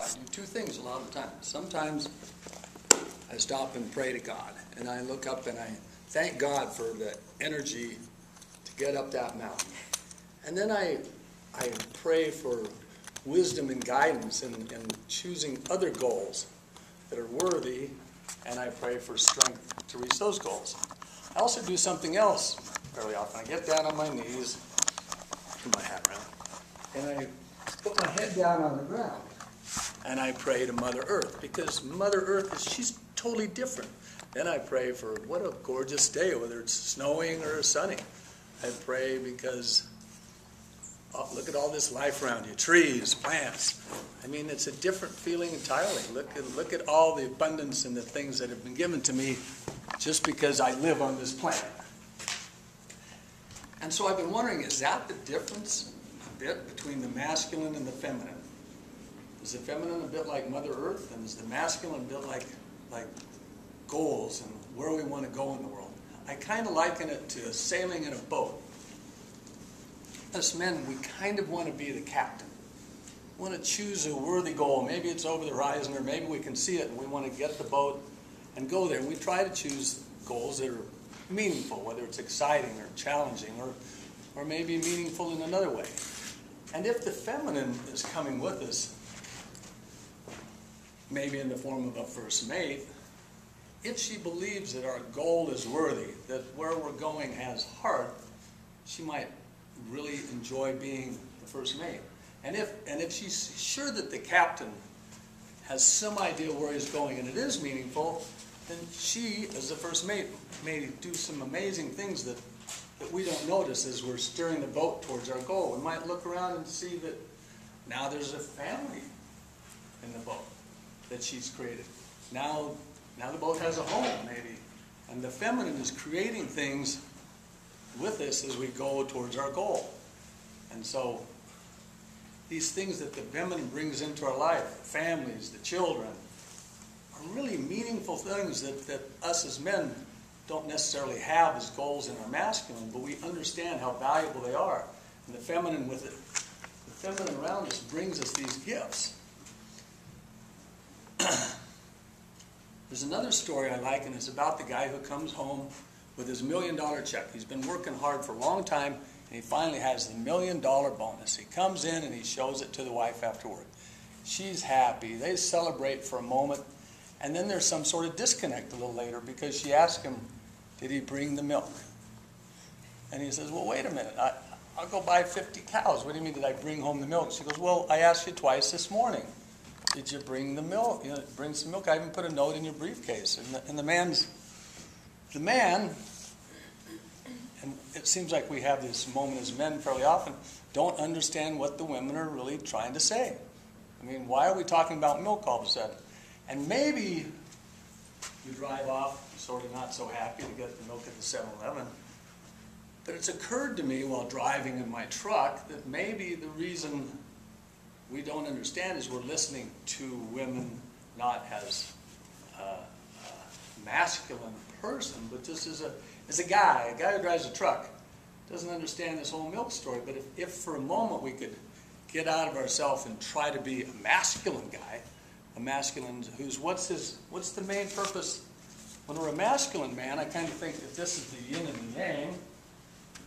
I do two things a lot of the time. Sometimes I stop and pray to God, and I look up and I thank God for the energy to get up that mountain. And then I pray for wisdom and guidance in choosing other goals that are worthy, and I pray for strength to reach those goals. I also do something else fairly often. I get down on my knees, put my hat around, and I put my head down on the ground, and I pray to Mother Earth, because Mother Earth, she's totally different. Then I pray for what a gorgeous day, whether it's snowing or sunny. I pray because look at all this life around you, trees, plants. I mean, it's a different feeling entirely. Look at all the abundance and the things that have been given to me just because I live on this planet. And so I've been wondering, is that the difference a bit between the masculine and the feminine? Is the feminine a bit like Mother Earth, and is the masculine a bit like goals and where we want to go in the world? I kind of liken it to sailing in a boat. Us men, we kind of want to be the captain. We want to choose a worthy goal. Maybe it's over the horizon, or maybe we can see it and we want to get the boat and go there. And we try to choose goals that are meaningful, whether it's exciting or challenging or maybe meaningful in another way. And if the feminine is coming with us, maybe in the form of a first mate, if she believes that our goal is worthy, that where we're going has heart, she might really enjoy being the first mate. And if she's sure that the captain has some idea where he's going and it is meaningful, then she, as the first mate, may do some amazing things that we don't notice as we're steering the boat towards our goal. We might look around and see that now there's a family in the boat that she's created. Now the boat has a home, maybe. And the feminine is creating things with us as we go towards our goal. And so these things that the feminine brings into our life, families, the children, are really meaningful things that us as men don't necessarily have as goals in our masculine, but we understand how valuable they are. And the feminine with it, the feminine around us brings us these gifts. There's another story I like, and it's about the guy who comes home with his $1 million check. He's been working hard for a long time, and he finally has the $1 million bonus. He comes in and he shows it to the wife after work. She's happy. They celebrate for a moment, and then there's some sort of disconnect a little later because she asks him, did he bring the milk? And he says, well, wait a minute. I'll go buy 50 cows. What do you mean, did I bring home the milk? She goes, well, I asked you twice this morning. Did you bring the milk? You know, bring some milk. I even put a note in your briefcase. And the man, and it seems like we have this moment as men fairly often, don't understand what the women are really trying to say. I mean, why are we talking about milk all of a sudden? And maybe you drive off sort of not so happy to get the milk at the 7-Eleven. But it's occurred to me while driving in my truck that maybe the reason we don't understand is we're listening to women not as a masculine person, but just as a guy who drives a truck. Doesn't understand this whole milk story. But if for a moment we could get out of ourselves and try to be a masculine guy, a masculine what's the main purpose? When we're a masculine man, I kind of think that this is the yin and the yang.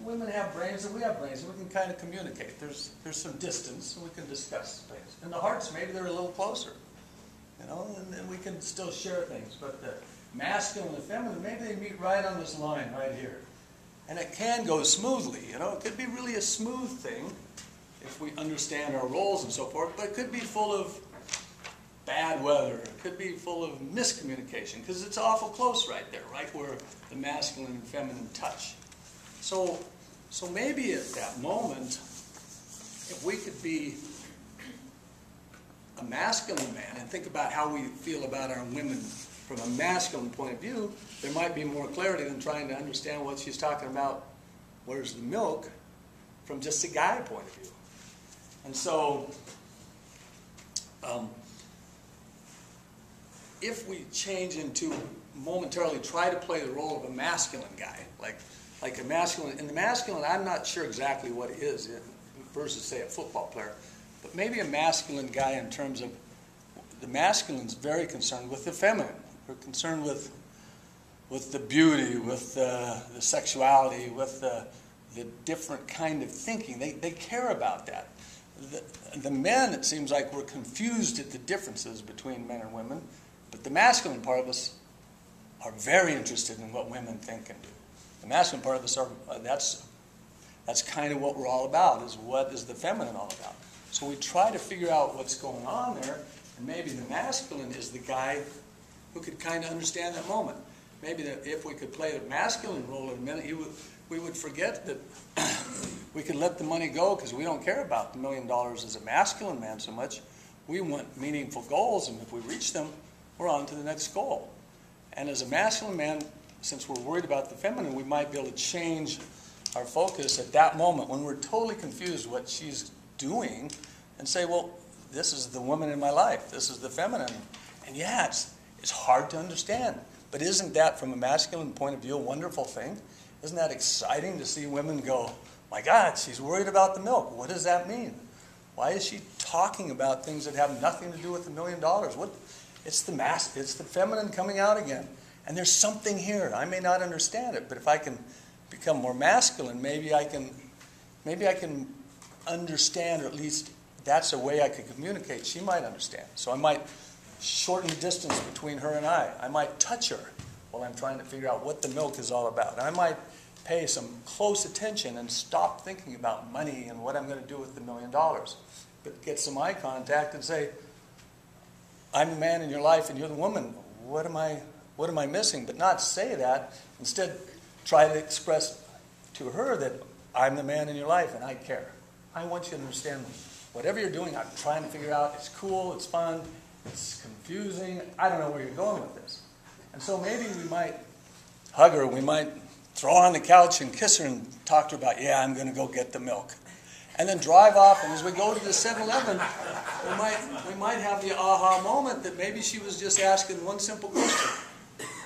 Women have brains and we have brains, and we can kind of communicate. There's some distance, and we can discuss things. And the hearts, maybe they're a little closer, you know, and we can still share things. But the masculine and the feminine, maybe they meet right on this line right here. And it can go smoothly, you know. It could be really a smooth thing if we understand our roles and so forth, but it could be full of bad weather. It could be full of miscommunication, because it's awful close right there, right where the masculine and feminine touch. So maybe at that moment, if we could be a masculine man and think about how we feel about our women from a masculine point of view, there might be more clarity than trying to understand what she's talking about, where's the milk, from just a guy point of view. And so, if we change into momentarily try to play the role of a masculine guy, like a masculine, in the masculine, I'm not sure exactly what it is versus, say, a football player, but maybe a masculine guy in terms of the masculine's very concerned with the feminine. We're concerned with the beauty, with the sexuality, with the different kind of thinking. They care about that. The men, it seems like, we're confused at the differences between men and women, but the masculine part of us are very interested in what women think and do. The masculine part of us are, that's kind of what we're all about, is what is the feminine all about. So we try to figure out what's going on there, and maybe the masculine is the guy who could kind of understand that moment. Maybe that if we could play the masculine role in a minute, we would forget that we could let the money go because we don't care about the $1 million as a masculine man so much. We want meaningful goals, and if we reach them, we're on to the next goal. And as a masculine man, since we're worried about the feminine, we might be able to change our focus at that moment when we're totally confused what she's doing and say, well, this is the woman in my life. This is the feminine. And yeah, it's hard to understand. But isn't that, from a masculine point of view, a wonderful thing? Isn't that exciting to see women go, my God, she's worried about the milk. What does that mean? Why is she talking about things that have nothing to do with the $1 million? It's the feminine coming out again. And there's something here. I may not understand it, but if I can become more masculine, maybe I can understand, or at least that's a way I could communicate. She might understand. So I might shorten the distance between her and I might touch her while I'm trying to figure out what the milk is all about. And I might pay some close attention and stop thinking about money and what I'm going to do with the $1 million. But get some eye contact and say, I'm the man in your life and you're the woman. What am I missing? But not say that. Instead, try to express to her that I'm the man in your life and I care. I want you to understand whatever you're doing, I'm trying to figure out. It's cool, it's fun, it's confusing. I don't know where you're going with this. And so maybe we might hug her, we might throw her on the couch and kiss her and talk to her about, yeah, I'm going to go get the milk. And then drive off, and as we go to the 7-Eleven, we might have the aha moment that maybe she was just asking one simple question.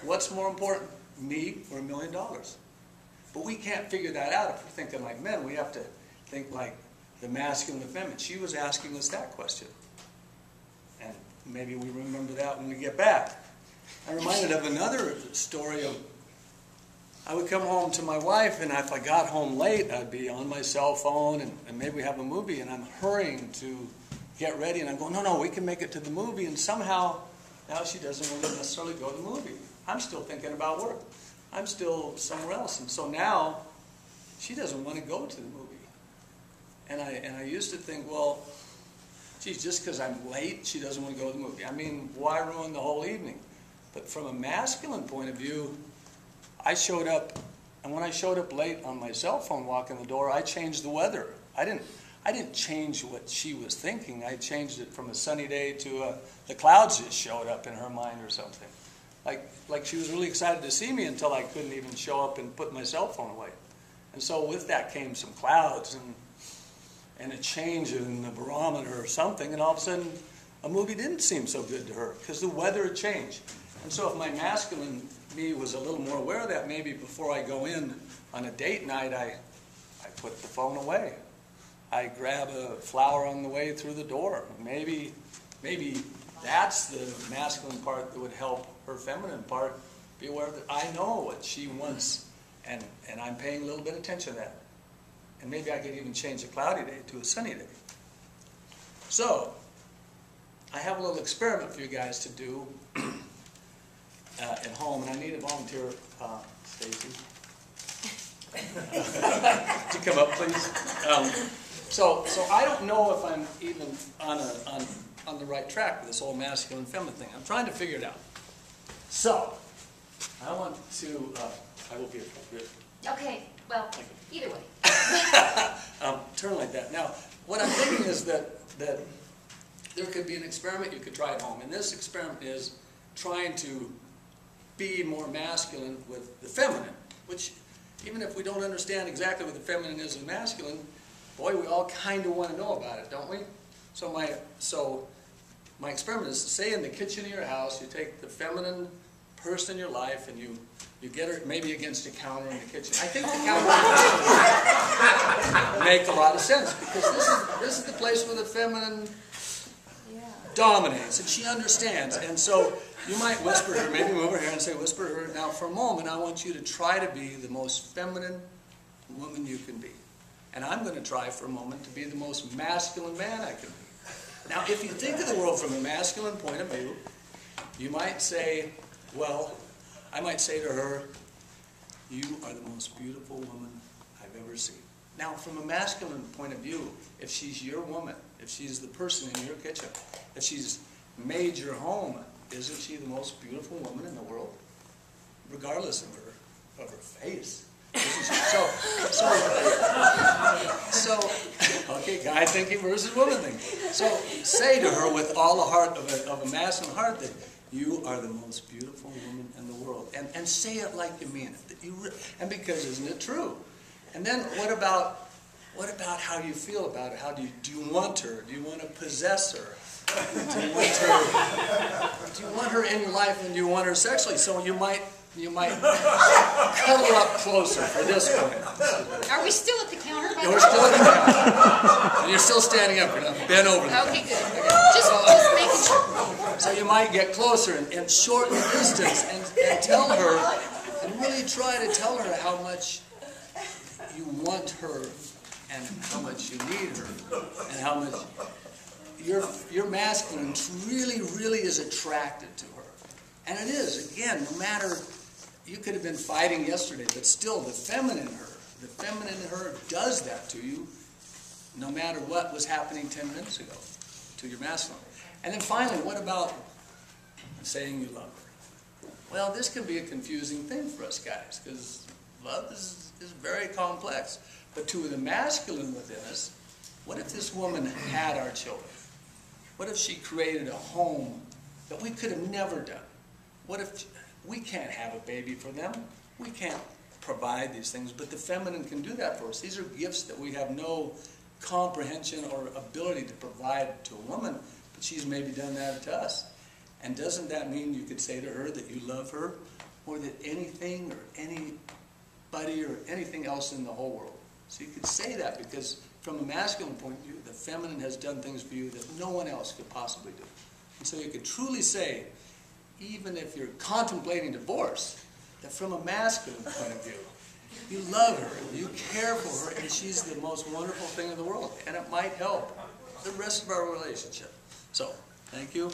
What's more important, me or $1 million? But we can't figure that out if we're thinking like men. We have to think like the masculine and the feminine. She was asking us that question. And maybe we remember that when we get back. I'm reminded of another story of, I would come home to my wife, and if I got home late, I'd be on my cell phone, and maybe we have a movie, and I'm hurrying to get ready, and I'm going, no, we can make it to the movie, and somehow, now she doesn't really necessarily go to the movie. I'm still thinking about work. I'm still somewhere else, and so now, she doesn't want to go to the movie. And I used to think, well, geez, just because I'm late, she doesn't want to go to the movie. I mean, why ruin the whole evening? But from a masculine point of view, I showed up, and when I showed up late on my cell phone walking the door, I changed the weather. I didn't change what she was thinking. I changed it from a sunny day to the clouds just showed up in her mind or something. Like she was really excited to see me until I couldn't even show up and put my cell phone away. And so with that came some clouds and a change in the barometer or something, and all of a sudden a movie didn't seem so good to her because the weather had changed. And so if my masculine me was a little more aware of that, maybe before I go in on a date night, I put the phone away. I grab a flower on the way through the door. Maybe that's the masculine part that would help her feminine part be aware that I know what she wants, and I'm paying a little bit of attention to that. And maybe I could even change a cloudy day to a sunny day. So, I have a little experiment for you guys to do at home, and I need a volunteer, Stacy. Would you come up, please? So I don't know if I'm even on the right track with this whole masculine and feminine thing. I'm trying to figure it out. So, I want to, I will be appropriate. Okay, well, either way. Turn like that. Now, what I'm thinking is that there could be an experiment you could try at home. And this experiment is trying to be more masculine with the feminine, which even if we don't understand exactly what the feminine is and masculine, boy, we all kind of want to know about it, don't we? So my experiment is, say in the kitchen of your house, you take the feminine person in your life and you get her maybe against a counter in the kitchen. I think the counter would make a lot of sense because this is the place where the feminine dominates, and she understands. And so you might whisper to her, maybe move over here and say, whisper to her, now for a moment, I want you to try to be the most feminine woman you can be. And I'm going to try for a moment to be the most masculine man I can be. Now, if you think of the world from a masculine point of view, you might say, well, I might say to her, you are the most beautiful woman I've ever seen. Now, from a masculine point of view, if she's your woman, if she's the person in your kitchen, if she's made your home, isn't she the most beautiful woman in the world? Regardless of her face. So, okay, guy thinking versus woman thinking. So say to her with all the heart of a masculine heart that you are the most beautiful woman in the world. And say it like you mean it. That you and because isn't it true? And then what about how you feel about it? Do you want her? Do you want to possess her? Do you want her in your life, and do you want her sexually? So you might cuddle up closer for this point. Are we still at the counter? We're still at the counter. And you're still standing up. You're not bent over the counter. Okay, good. Just making sure. So you might get closer and shorten the distance and tell her, and really try to tell her how much you want her and how much you need her and how much your masculine really, really is attracted to her. And it is, again, no matter, you could have been fighting yesterday, but still the feminine in her does that to you no matter what was happening 10 minutes ago to your masculine. And then finally, what about saying you love her? Well, this can be a confusing thing for us guys because love is very complex. But to the masculine within us, what if this woman had our children? What if she created a home that we could have never done? What if we can't have a baby for them? We can't provide these things, but the feminine can do that for us. These are gifts that we have no comprehension or ability to provide to a woman, but she's maybe done that to us. And doesn't that mean you could say to her that you love her more than anything or anybody or anything else in the whole world? So you could say that because from a masculine point of view, the feminine has done things for you that no one else could possibly do. And so you could truly say, even if you're contemplating divorce, that from a masculine point of view, you love her, you care for her, and she's the most wonderful thing in the world. And it might help the rest of our relationship. So, thank you.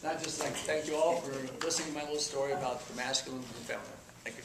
Not just thank you all for listening to my little story about the masculine and the feminine.